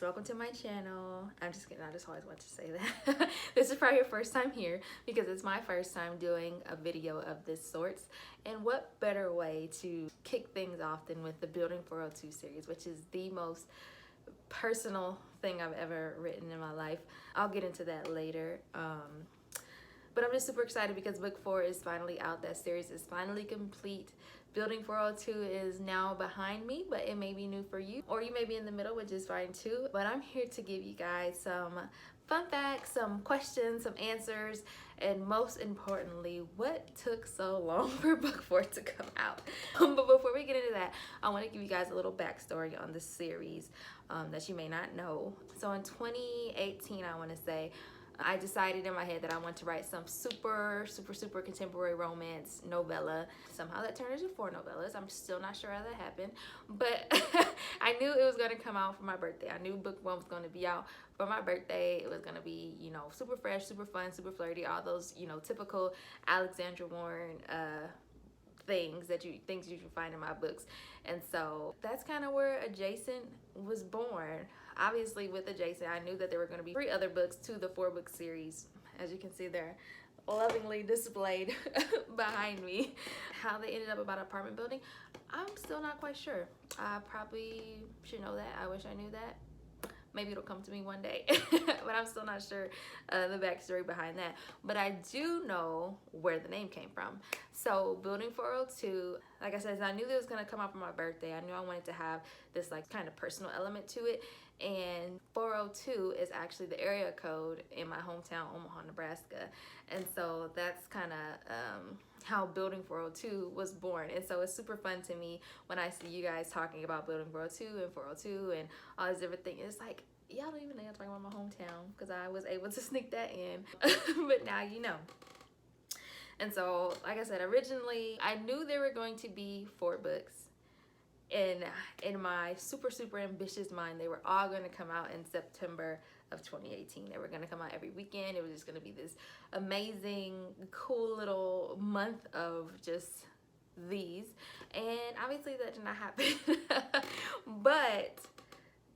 guys, welcome to my channel. I'm just kidding, I just always want to say that. This is probably your first time here because it's my first time doing a video of this sorts. And what better way to kick things off than with the Building 402 series, which is the most personal thing I've ever written in my life. I'll get into that later. But I'm just super excited because book 4 is finally out. That series is finally complete. Building 402 is now behind me, but it may be new for you, or you may be in the middle, which is fine too. But I'm here to give you guys some fun facts, some questions, some answers, and most importantly, what took so long for book 4 to come out. But before we get into that, I want to give you guys a little backstory on the series that you may not know. So in 2018, I want to say, I decided in my head that I want to write some super contemporary romance novella. Somehow that turned into 4 novellas. I'm still not sure how that happened, but I knew it was going to come out for my birthday. I knew book 1 was going to be out for my birthday. It was going to be, you know, super fresh, super fun, super flirty, all those, you know, typical Alexandra Warren things you can find in my books. And so that's kind of where Adjacent was born. Obviously with Adjacent, I knew that there were going to be 3 other books to the 4-book series. As you can see, they're lovingly displayed behind me. How they ended up about apartment building, I'm still not quite sure. I probably should know that. I wish I knew that. Maybe it'll come to me one day, but I'm still not sure the backstory behind that. But I do know where the name came from. So Building 402, like I said, I knew that it was gonna come out for my birthday. I knew I wanted to have this like kind of personal element to it. And 402 is actually the area code in my hometown, Omaha, Nebraska. And so that's kind of how Building 402 was born. And so it's super fun to me when I see you guys talking about Building 402 and 402 and all these different things. It's like, y'all don't even know I'm talking about my hometown because I was able to sneak that in. But now you know. And so, like I said, originally I knew there were going to be 4 books. In my super ambitious mind, they were all going to come out in September of 2018. They were going to come out every weekend. It was just going to be this amazing, cool little month of just these. And obviously that did not happen. But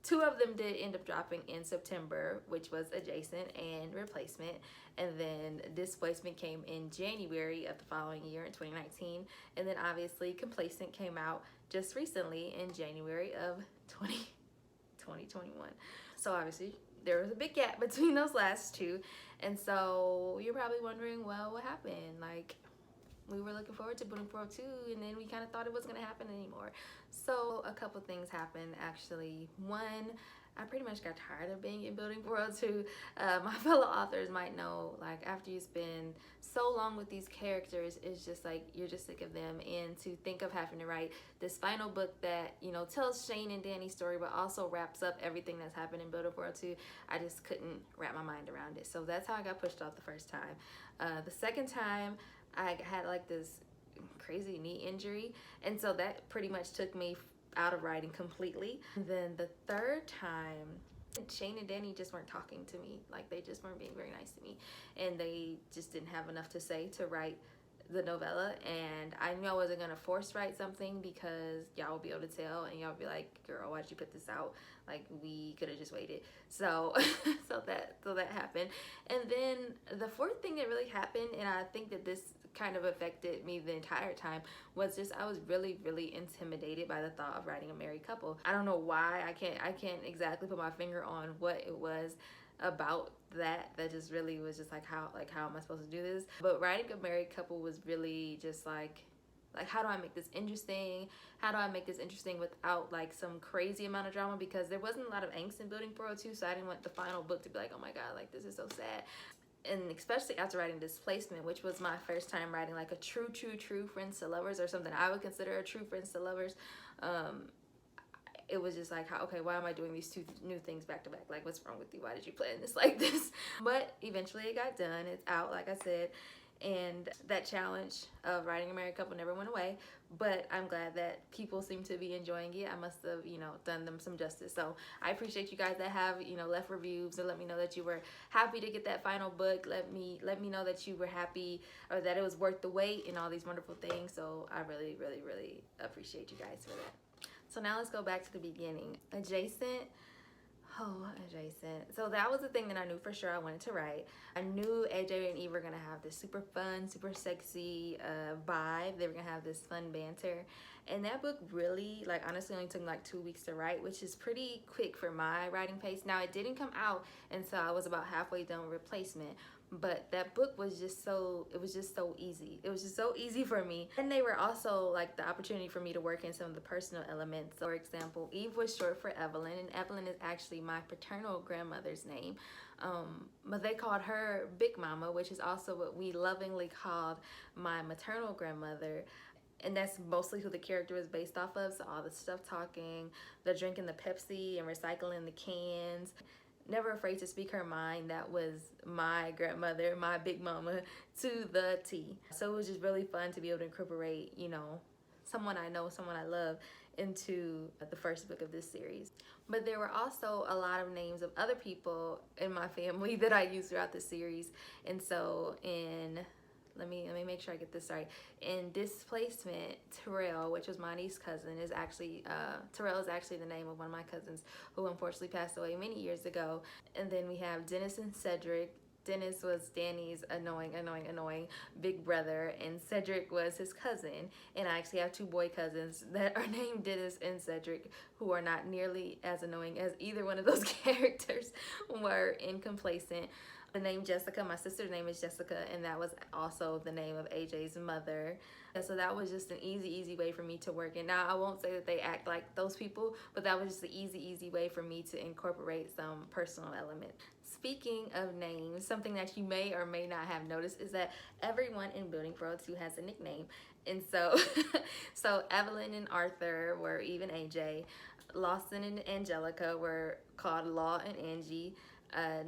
2 of them did end up dropping in September, which was Adjacent and Replacement. And then Displacement came in January of the following year in 2019. And then obviously Complacent came out just recently in January of 2021. So obviously there was a big gap between those last 2. And so you're probably wondering, well, what happened? Like, we were looking forward to Building 402 and then we kind of thought it wasn't going to happen anymore. So a couple things happened actually. One, I pretty much got tired of being in Building 402. My fellow authors might know, like, after you spend so long with these characters, it's just like you're just sick of them. And to think of having to write this final book that, you know, tells Shane and Danny's story but also wraps up everything that's happened in Building 402, I just couldn't wrap my mind around it. So that's how I got pushed off the first time. The second time, I had like this crazy knee injury, and so that pretty much took me out of writing completely. And then the third time, Shane and Danny just weren't talking to me. Like, they just weren't being very nice to me, and they just didn't have enough to say to write the novella. And I knew I wasn't gonna force write something because y'all will be able to tell and y'all be like, girl, why did you put this out? Like, we could have just waited. So so that happened. And then the 4th thing that really happened, and I think that this kind of affected me the entire time, was just I was really intimidated by the thought of writing a married couple. I don't know why. I can't exactly put my finger on what it was about that just really was just like, how am I supposed to do this? But writing a married couple was really just like how do I make this interesting? How do I make this interesting without like some crazy amount of drama? Because there wasn't a lot of angst in Building 402, so I didn't want the final book to be like, oh my god, like, this is so sad. And especially after writing Displacement, which was my first time writing like a true friends to lovers, or something I would consider a true friends to lovers, it was just like, okay, why am I doing these 2 new things back to back? Like, what's wrong with you? Why did you plan this like this? But eventually it got done. It's out, like I said. And that challenge of writing a married couple never went away, but I'm glad that people seem to be enjoying it. I must have, you know, done them some justice. So I appreciate you guys that have, you know, left reviews and let me know that you were happy to get that final book. Let me know that you were happy, or that it was worth the wait, and all these wonderful things. So I really appreciate you guys for that. So now let's go back to the beginning. Adjacent. Oh, adjacent. So that was the thing that I knew for sure I wanted to write. I knew AJ and Eve were gonna have this super fun, super sexy vibe. They were gonna have this fun banter. And that book really, like, honestly only took me like 2 weeks to write, which is pretty quick for my writing pace. Now, it didn't come out until I was about halfway done with Replacement. But that book was just so, it was just so easy. It was just so easy for me. And they were also like the opportunity for me to work in some of the personal elements. So, for example, Eve was short for Evelyn, and Evelyn is actually my paternal grandmother's name. But they called her Big Mama, which is also what we lovingly called my maternal grandmother. And that's mostly who the character was based off of. So all the stuff talking, the drinking the Pepsi and recycling the cans, never afraid to speak her mind. That was my grandmother, my Big Mama, to the T. So it was just really fun to be able to incorporate, you know, someone I know, someone I love into the first book of this series. But there were also a lot of names of other people in my family that I used throughout the series. And so in let me make sure I get this right. In Displacement, Terrell, which was Monty's cousin, is actually Terrell is actually the name of one of my cousins who unfortunately passed away many years ago. And then we have Dennis and Cedric. Dennis was Danny's annoying big brother, and Cedric was his cousin. And I actually have two boy cousins that are named Dennis and Cedric, who are not nearly as annoying as either one of those characters were in Complacent. The name Jessica, my sister's name is Jessica, and that was also the name of AJ's mother. And so that was just an easy way for me to work in. Now, I won't say that they act like those people, but that was just the easy way for me to incorporate some personal element. Speaking of names, something that you may or may not have noticed is that everyone in Building for O2 has a nickname. And so, so Evelyn and Arthur were even AJ. Lawson and Angelica were called Law and Angie.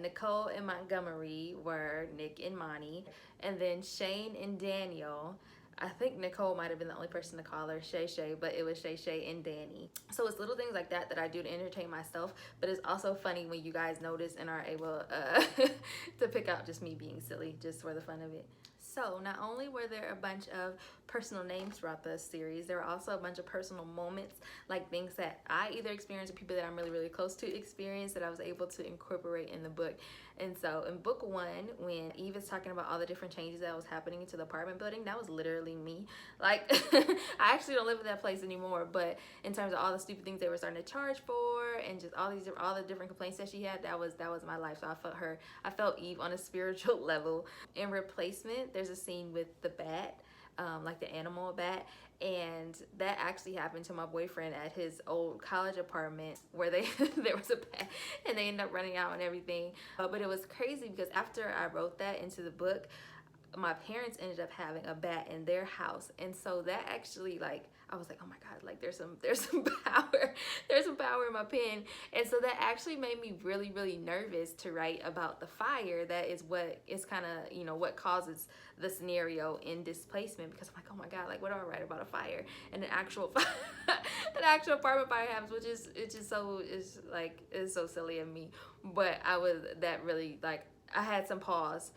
Nicole and Montgomery were Nick and Monty. And then Shane and Daniel, I think Nicole might have been the only person to call her Shay, but it was Shay and Danny. So it's little things like that that I do to entertain myself, but it's also funny when you guys notice and are able to pick out just me being silly, just for the fun of it. So not only were there a bunch of personal names throughout the series, there were also a bunch of personal moments, like things that I either experienced or people that I'm really close to experience that I was able to incorporate in the book. And so in book 1, when Eve is talking about all the different changes that was happening to the apartment building, that was literally me. Like, I actually don't live in that place anymore, but in terms of all the stupid things they were starting to charge for and just all the different complaints that she had, that was my life. So I felt Eve on a spiritual level. In Replacement, there's a scene with the bat, like the animal bat, and that actually happened to my boyfriend at his old college apartment, where there was a bat and they ended up running out and everything. But it was crazy because after I wrote that into the book, my parents ended up having a bat in their house, and so that actually, like, I was like, oh my god, like there's some power in my pen. And so that actually made me really nervous to write about the fire. That is what is kind of, you know, what causes the scenario in Displacement, because I'm like, oh my god, like what do I write about a fire and an actual fire, an actual apartment fire happens, which is, it's just so, it's so silly of me. But that really, like, I had some pause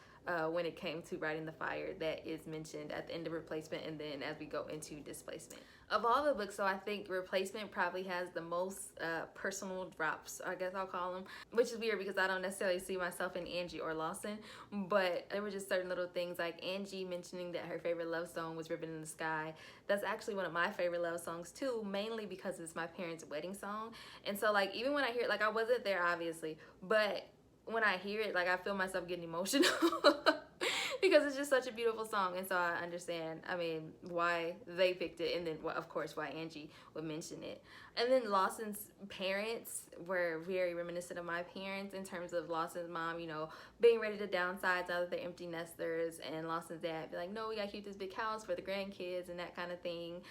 when it came to writing the fire that is mentioned at the end of Replacement, and then as we go into Displacement. Of all the books, so I think Replacement probably has the most personal drops, I guess I'll call them, which is weird because I don't necessarily see myself in Angie or Lawson, but there were just certain little things, like Angie mentioning that her favorite love song was Ribbon in the Sky. That's actually one of my favorite love songs too, mainly because it's my parents' wedding song. And so, like, even when I hear it, like, I wasn't there obviously, but when I hear it, like, I feel myself getting emotional because it's just such a beautiful song. And so I understand, I mean, why they picked it, and then, well, of course, why Angie would mention it. And then Lawson's parents were very reminiscent of my parents in terms of Lawson's mom, you know, being ready to downsize out of their empty nesters, and Lawson's dad be like, no, we gotta keep this big house for the grandkids and that kind of thing.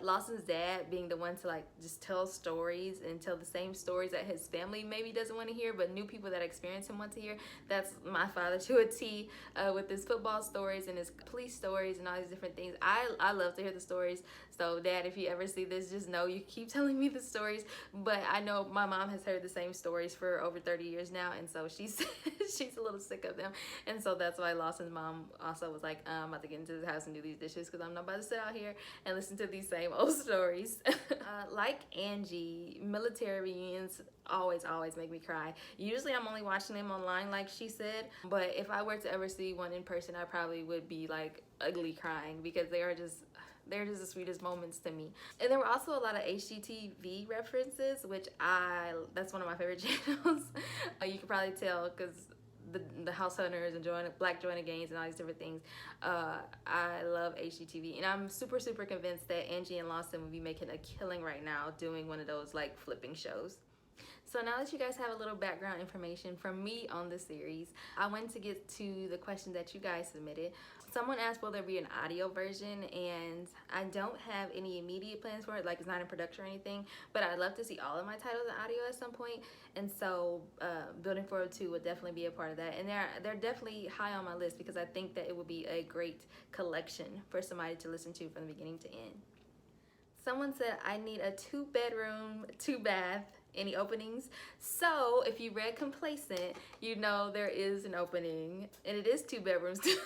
Lawson's dad being the one to, like, just tell stories and tell the same stories that his family maybe doesn't want to hear, but new people that experience him want to hear. That's my father to a T, with his football stories and his police stories and all these different things. I love to hear the stories. So Dad, if you ever see this, just know you keep telling me the stories. But I know my mom has heard the same stories for over 30 years now, and so she's she's a little sick of them. And so that's why Lawson's mom also was like, I'm about to get into the house and do these dishes because I'm not about to sit out here and listen to these same old stories. Like Angie, military reunions always make me cry. Usually I'm only watching them online, like she said, but if I were to ever see one in person, I probably would be like ugly crying, because they're just the sweetest moments to me. And there were also a lot of HGTV references, which that's one of my favorite channels. You can probably tell because the House Hunters and Black Joanna Gaines and all these different things. I love HGTV, and I'm super convinced that Angie and Lawson would be making a killing right now doing one of those like flipping shows. So now that you guys have a little background information from me on the series, I wanted to get to the question that you guys submitted. Someone asked, will there be an audio version? And I don't have any immediate plans for it, like it's not in production or anything, but I'd love to see all of my titles in audio at some point. And so Building 402 would definitely be a part of that. And they're definitely high on my list because I think that it would be a great collection for somebody to listen to from the beginning to end. Someone said, I need a 2-bedroom, 2-bath. Any openings? So if you read Complacent, you know there is an opening, and it is 2 bedrooms, 2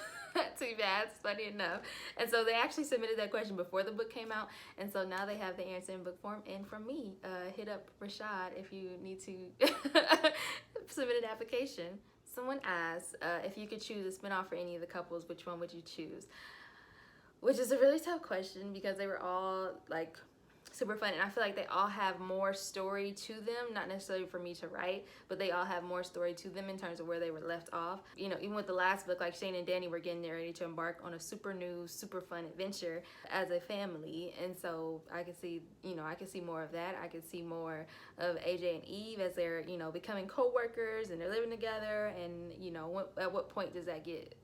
baths, funny enough. And so they actually submitted that question before the book came out, and so now they have the answer in book form. And from me, hit up Rashad if you need to submit an application. Someone asked if you could choose a spinoff for any of the couples, which one would you choose? Which is a really tough question because they were all like super fun, and I feel like they all have more story to them, not necessarily for me to write, but they all have more story to them in terms of where they were left off. You know, even with the last book, like Shane and Danny were getting ready to embark on a super new, super fun adventure as a family, and so I could see, you know, I could see more of that. I could see more of AJ and Eve as they're, you know, becoming co-workers and they're living together, and you know, at what point does that get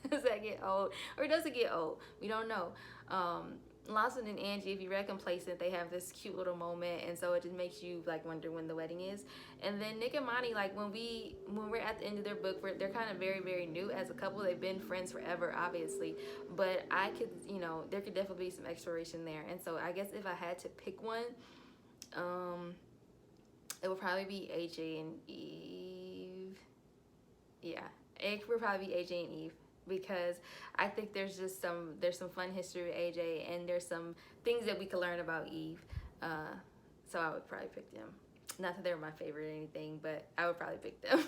does that get old, or does it get old? We don't know. Lawson and Angie, if you read Complacent, they have this cute little moment, and so it just makes you like wonder when the wedding is. And then Nick and Monty, like when we're at the end of their book, they're kind of very new as a couple. They've been friends forever, obviously, but I could, you know, there could definitely be some exploration there. And so I guess if I had to pick one, it would probably be AJ and Eve. Yeah, it would probably be AJ and Eve, because I think there's some fun history with AJ, and there's some things that we could learn about Eve. So I would probably pick them. Not that they're my favorite or anything, but I would probably pick them.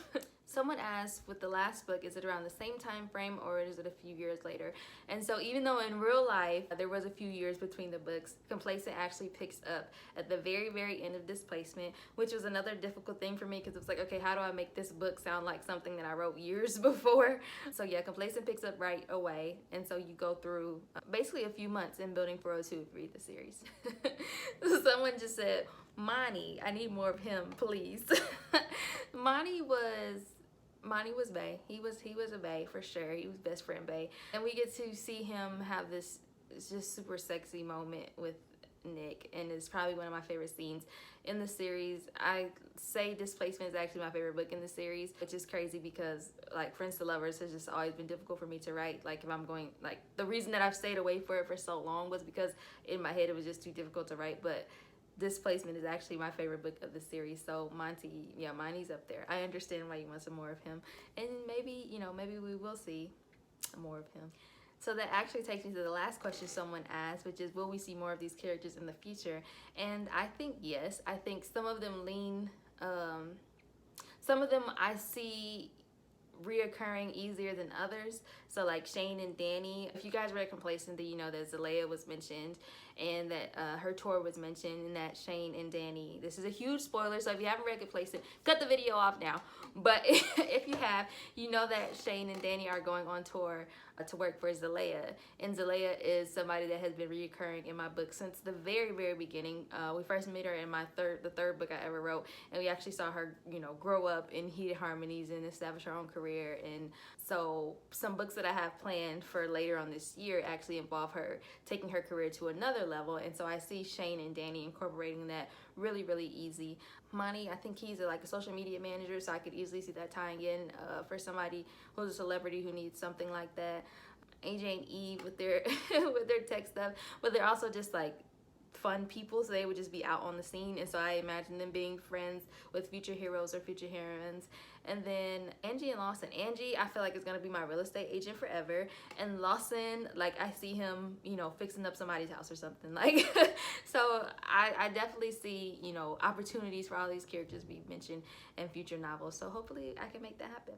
Someone asked, with the last book, is it around the same time frame or is it a few years later? And so even though in real life there was a few years between the books, Complacent actually picks up at the very end of Displacement, which was another difficult thing for me because it was like, okay, how do I make this book sound like something that I wrote years before? So yeah, Complacent picks up right away, and so you go through basically a few months in Building 402 to read the series. Someone just said, Monty, I need more of him, please. Monty was bae. He was a bae for sure. He was best friend bae. And we get to see him have this just super sexy moment with Nick, and it's probably one of my favorite scenes in the series. I say Displacement is actually my favorite book in the series, which is crazy because like Friends to Lovers has just always been difficult for me to write. Like if I'm going, like the reason that I've stayed away for it for so long was because in my head it was just too difficult to write. But Displacement is actually my favorite book of the series. So Monty's up there. I understand why you want some more of him, and maybe, you know, maybe we will see more of him. So that actually takes me to the last question someone asked, which is, will we see more of these characters in the future? And I think yes. I think some of them lean, some of them I see reoccurring easier than others. So like Shane and Danny, if you guys read Complacent, then you know that Zalea was mentioned, and that her tour was mentioned, and that Shane and Danny, this is a huge spoiler, so if you haven't read Complacent, cut the video off now. But if you have, you know that Shane and Danny are going on tour to work for Zalea, and Zalea is somebody that has been reoccurring in my book since the very beginning. We first met her in the third book I ever wrote, and we actually saw her, you know, grow up in Heated Harmonies and establish her own career. And so some books that I have planned for later on this year actually involve her taking her career to another level, and so I see Shane and Danny incorporating that really easy. Monty, I think he's like a social media manager, so I could easily see that tying in for somebody who's a celebrity who needs something like that. AJ and Eve with their with their tech stuff, but they're also just like fun people, so they would just be out on the scene, and so I imagine them being friends with future heroes or future heroines. And then Angie and Lawson. Angie, I feel like is gonna be my real estate agent forever, and Lawson, like I see him, you know, fixing up somebody's house or something, like so I definitely see, you know, opportunities for all these characters we mentioned in future novels, so hopefully I can make that happen.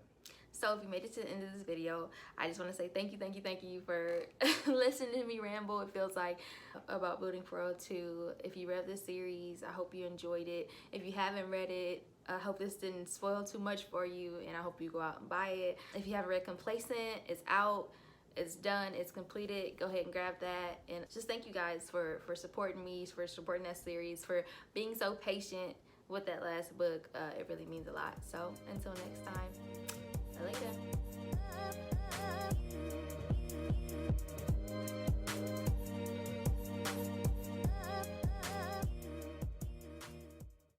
So if you made it to the end of this video, I just want to say thank you for listening to me ramble. It feels like about Building for World 2. If you read this series, I hope you enjoyed it. If you haven't read it, I hope this didn't spoil too much for you, and I hope you go out and buy it. If you haven't read Complacent, it's out, it's done, it's completed. Go ahead and grab that. And just thank you guys for supporting me, for supporting that series, for being so patient with that last book. It really means a lot. So until next time, later.